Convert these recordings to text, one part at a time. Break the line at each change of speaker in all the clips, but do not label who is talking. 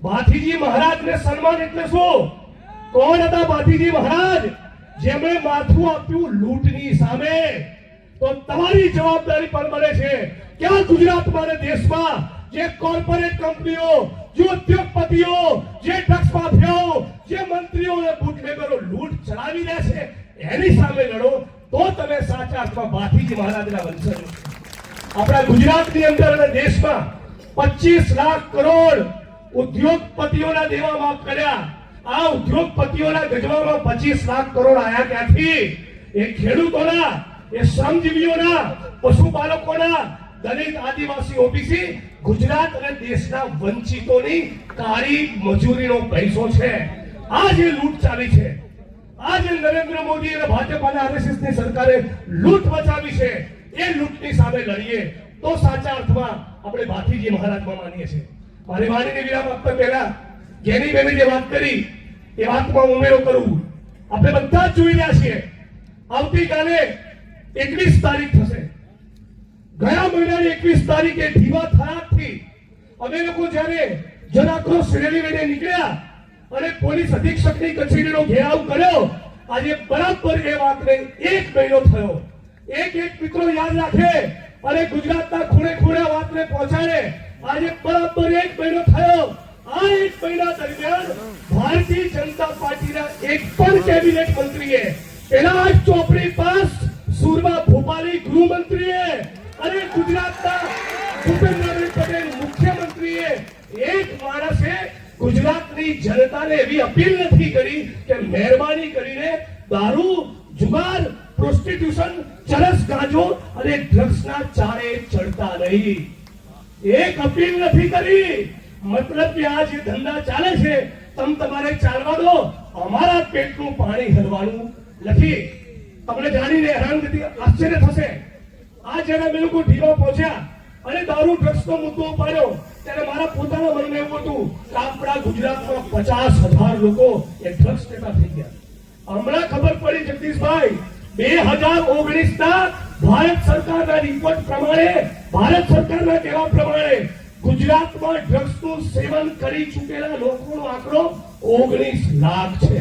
ભાથીજી મહારાજને સન્માન એટલે શું? કોણ હતા ભાથીજી મહારાજ? જેમણે માથું આપ્યું લૂંટની સામે. તો તમારી જવાબદારી પણ બને છે કે આ ગુજરાતમાં અને દેશમાં જે કોર્પોરેટ કંપનીઓ, જે ઉદ્યોગપતિઓ, જે ડ્રગ્સ માફિયાઓ, જે મંત્રીઓ અને બુટલેગરો લૂંટ ચલાવી રહ્યા છે, એની સામે લડો તો તમે સાચા અર્થમાં ભાથીજી મહારાજના વંશજો છો. આપણા ગુજરાતની અંદર અને દેશમાં 25 લાખ કરોડ ઉદ્યોગપતિઓના દેવા માફ કર્યા. આ ઉદ્યોગપતિઓના ગજવામાં 25 લાખ કરોડ આયા ક્યાંથી? એ ખેડૂતોના, એ શ્રમજીવીઓના, પશુપાલકોના, દલિત, આદિવાસી, ઓબીસી, ગુજરાત અને દેશના વંચિતોની કાળી મજૂરીનો પૈસો છે. આ જે લૂંટ ચાલી છે, આ જે નરેન્દ્ર મોદી અને ભાજપ અને આરએસએસ ની સરકારે લૂંટ મચાવી છે, એ લૂંટની સામે લડીએ તો સાચા અર્થમાં આપણે ભાથીજી મહારાજમાં માનીએ છીએ. મારી વાણીને વિરામ આપતા પહેલા જેની બેને જે વાત કરી એ વાતમાં ઉમેરો કરું. આપણે બધા જ જોઈ રહ્યા છીએ, આવતીકાલે 21 તારીખ થશે. ગયા મહિનાની 21 તારીખે ધીવા થરાદથી અમે લોકો જ્યારે જનાક્રોશ રેલી લઈને નીકળ્યા અને પોલીસ અધિક્ષકની કચેરીનો ઘેરાવ કર્યો, આજે બરાબર એ વાતને 1 મહિનો થયો. એક મિત્રો યાદ રાખે અને ગુજરાતના ખૂણે ખૂણે વાતને પહોંચાડે. આજે બરાબર 1 મહિનો થયો. આ 1 મહિના દરમિયાન ભારતીય જનતા પાર્ટીના એક પણ કેબિનેટ મંત્રીએ, પેલા ચોપડી પાસ સુરમા ભોપાલી ગૃહમંત્રીએ અને ગુજરાતના ભૂપેન્દ્રભાઈ પટેલ મુખ્યમંત્રીએ એક માણસે ગુજરાતની જનતાને એવી અપીલ નથી કરી કે મહેરબાની કરીને દારૂ, જુગાર, પ્રોસ્ટિટ્યુશન, ચરસ, ગાંજો અને ડ્રગ્સના ચારે ચડતા નહીં. એક અપીલ નથી કરી. મતલબ કે આ જે ધંધા ચાલે છે તમ તમારે ચાલવા દો, અમારા પેટનું પાણી હરવાનું નથી. તમને જાણીને હેરાનગતિ, આશ્ચર્ય થશે. આ જ્યારે અમે લોકો ઢીવા પહોંચ્યા અને દારૂ ડ્રગ્સનો મુદ્દો ઉપાડ્યો ત્યારે મારા પોતાના મનમાં એવું હતું કે આપણા ગુજરાતમાં 50,000 લોકો એ ડ્રગ્સ લેતા થઈ ગયા. હમણાં ખબર પડી જગદીશભાઈ, 2019ના ભારત સરકારના રિપોર્ટ પ્રમાણે, ભારત સરકારના કહેવા પ્રમાણે ગુજરાતમાં ડ્રગ્સનું સેવન કરી ચૂકેલા લોકોનો આંકડો 19 લાખ છે.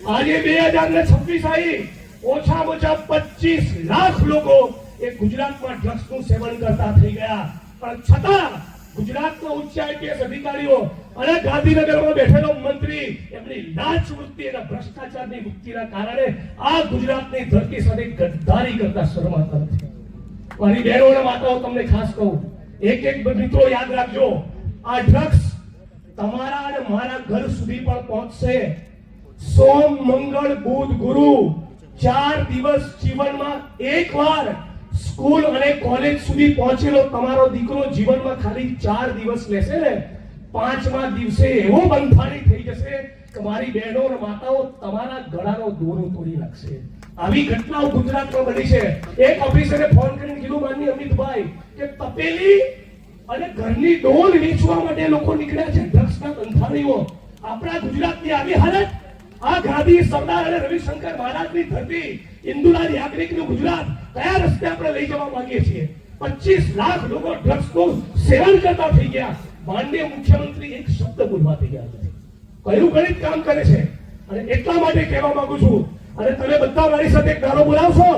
આજે 2026 આવી, ઓછામાં ઓછા 25 લાખ લોકો એ ગુજરાતમાં ડ્રગ્સનું સેવન કરતા થઈ ગયા. પણ છતાં ગુજરાતના ઉચ્ચ આઈપીએસ અધિકારીઓ અને ગાંધીનગરમાં બેઠેલો મંત્રી એમની લાંચ વૃત્તિ અને ભ્રષ્ટાચારની વૃત્તિના કારણે આ ગુજરાતની ધરતી સાથે ગદ્દારી કરતા શરમાતા નથી. મારી બહેનો અને માતાઓ તમને ખાસ કહું, એક મિત્રો યાદ રાખજો, આ ડ્રગ્સ તમારા અને મારા ઘર સુધી પણ પહોંચશે. સોમ, મંગળ, બુધ, ગુરુ 4 દિવસ જીવનમાં એકવાર સ્કૂલ અને કોલેજ સુધી પહોંચેલો તમારો દીકરો જીવનમાં ખાલી 4 દિવસ લેશે ને, 5મા દિવસે એવો બંધાણી થઈ જશે કે મારી બહેનો અને માતાઓ તમારા ગળાનો દોરો તોડી નાખશે. આવી ઘટનાઓ ગુજરાતમાં બની છે. એક ઓફિસરે ફોન કરીને કીધું, માનની અમિતભાઈ, કે તપેલી અને ઘરની ડોલ વેચવા માટે લોકો નીકળ્યા છે, ડ્રગ્સના બંધાણીઓ. આપણા ગુજરાતની આવી હાલત. આ ગાંધી, સરદાર અને રવિશંકર મહારાજની ધરતી, ઇન્દુલાલ યાજ્ઞિકનું ગુજરાત કયા રસ્તે આપણે લઈ જવા માંગીએ છીએ? 25 લાખ લોકો ડ્રગ્સનું સેવન કરતા થઈ ગયા. માનનીય મુખ્યમંત્રી એક શબ્દ બોલવા તૈયાર નથી. કયું ગણિત કામ કરે છે? અને એટલા માટે કહેવા માંગુ છું, અને તમે બધા મારી સાથે એક નારો બોલાવશો,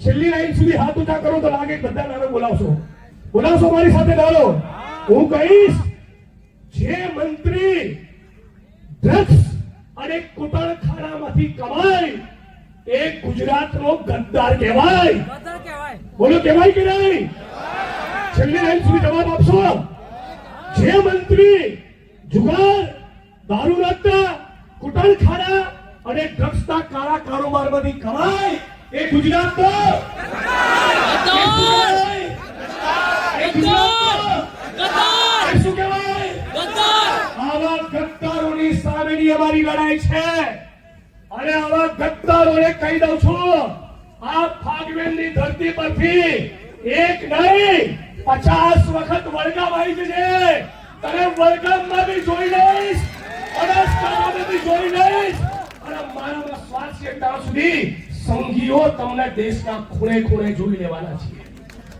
છેલ્લી લાઈન સુધી હાથ ઊંચા કરો તો લાગે બધા નારો બોલાવશો. બોલાવશો મારી સાથે નારો? હું કહીશ, જે મંત્રી ડ્રગ્સ અને કુટણખાનામાંથી કમાય એ ગુજરાતનો ગદ્દાર કહેવાય. બોલો, કહેવાય કે નહીં? છેલ્લી લાઈન સુધી જવાબ આપશો. જે મંત્રી જુગાર, દારૂ રત્તા, કુટણખાના અને ડ્રગ્સના કાળા કારોબારમાંથી કમાય એ ગુજરાતનો શું કહેવાય? આવા ગદ્દારોની સામેની અમારી લડાઈ છે. અને આવા ગદ્દારોને કહી દઉં છું, આ ફાગવેલની ધરતી પરથી એક નહીં 50 વખત વળગાવાઈ જશે. તને વળગામમાં બી જોઈ લઈશ, બનાસકાંઠામાં બી જોઈ લઈશ, અને મારામાં શ્વાસ છે ત્યાં સુધી સંઘીઓ તમને દેશના ખૂણે ખૂણે જોઈ લેવાના છે.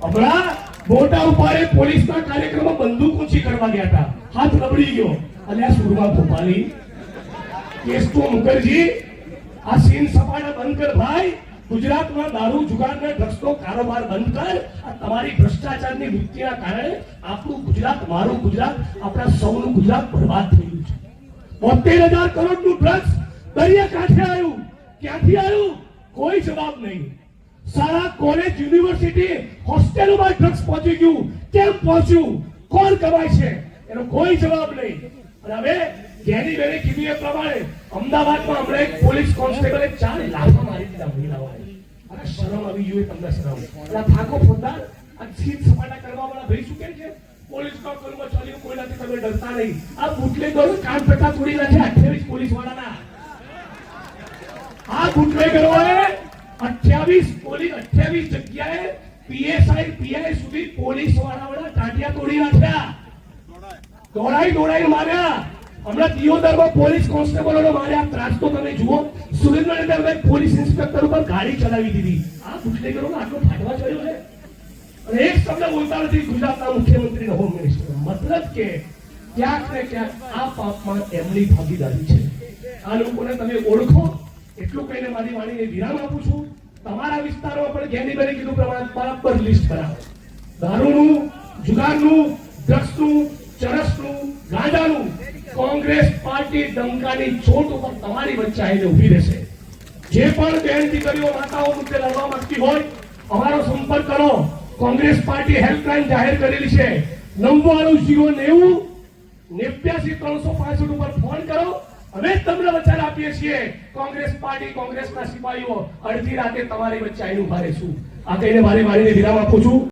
હમણાં મોટા ઉપાડે પોલીસના કાર્યક્રમમાં બંદૂક ઊંચી કરવા ગયા હતા. હાથ લબડી ગયો અને આ સુરમા ભોપાલી કેસ્ટો મુખર્જી આ સીન સપાટા બંધ કર ભાઈ ગુજરાતમાં દારૂ જુગાર ને ડ્રગ્સનો કારોબાર બંધ કર આ તમારી ભ્રષ્ટાચારની વૃત્તિના કારણે આપણું ગુજરાત મારું ગુજરાત આપણા સૌનું ગુજરાત બરબાદ થઈ ગયું છે 72,000 કરોડનું ડ્રગ્સ દરિયા કાંઠે આવ્યું ક્યાંથી આવ્યું કોઈ જવાબ નહીં શાળા કોલેજ યુનિવર્સિટી હોસ્ટેલોમાં ડ્રગ્સ પહોંચી ગયું કેમ પહોંચ્યું કોણ કમાય છે એનો કોઈ જવાબ નહીં અને હવે જેની બેને કીધું એ પ્રમાણે અમદાવાદમાં હમણાં એક પોલીસ કોન્સ્ટેબલે 4 લાફા મારી દીધા મહિલાઓએ અરે શરમ આવી જોઈએ તમને શરમ આ થાકો ફોદાર આ સીટ સપાટા કરવા વાળા ભાઈ શું કહે છે પોલીસ કર્મચારીઓ કોઈનાથી તમે ડરતા નહીં આ બુટલેગરો કાન પેટા તોડી નાખ્યા 28 પોલીસ વાળાના આ બુટલેગરોએ 28 જગ્યાએ પીએસઆઈ પીઆઈ સુધી પોલીસ વાળાઓના ટાંટિયા તોડી નાખ્યા દોડાઈ માર્યા હમણાં દિયોદરમાં પોલીસ કોન્સ્ટેબલોને માર્યા ત્રાસ તો તમે જુઓ સુરેન્દ્રનગરમાં પોલીસ ઇન્સ્પેક્ટર ઉપર ગાડી ચલાવી દીધી આ બુટલેગરોનો આટલો ફાટવા ચડ્યો છે અને એક શબ્દ બોલતા નથી ગુજરાતના મુખ્યમંત્રી હોમ મિનિસ્ટર મતલબ કે ક્યાંક ને ક્યાંક આ પાપમાં એમની ભાગીદારી છે આ લોકોને તમે ઓળખો એટલું કહીને મારી વાણીને વિરામ આપું છું તમારા વિસ્તારમાં પણ જ્ઞાનીબેને કીધું પ્રમાણે બરાબર લિસ્ટ કરાવો દારૂનું જુગારનું ડ્રગ્સનું ચરસનું ગાંજાનું કોંગ્રેસ પાર્ટી ડંકાની ચોટ ઉપર તમારી વચ્ચે આવીને ઊભી રહેશે જે પણ બહેન દીકરીઓ માતાઓ મુદ્દે લડવા માંગતી હોય અમારો સંપર્ક કરો કોંગ્રેસ પાર્ટી હેલ્પલાઇન જાહેર કરેલી છે 9990 89 365 ઉપર ફોન કરો અમે તમને વચન આપીએ છીએ કોંગ્રેસ પાર્ટી કોંગ્રેસના સિપાહીઓ અડધી રાતે તમારી વચ્ચે આવીને ઉભા રહેશું આ કહીને મારી વાણીને વિરામ આપું છું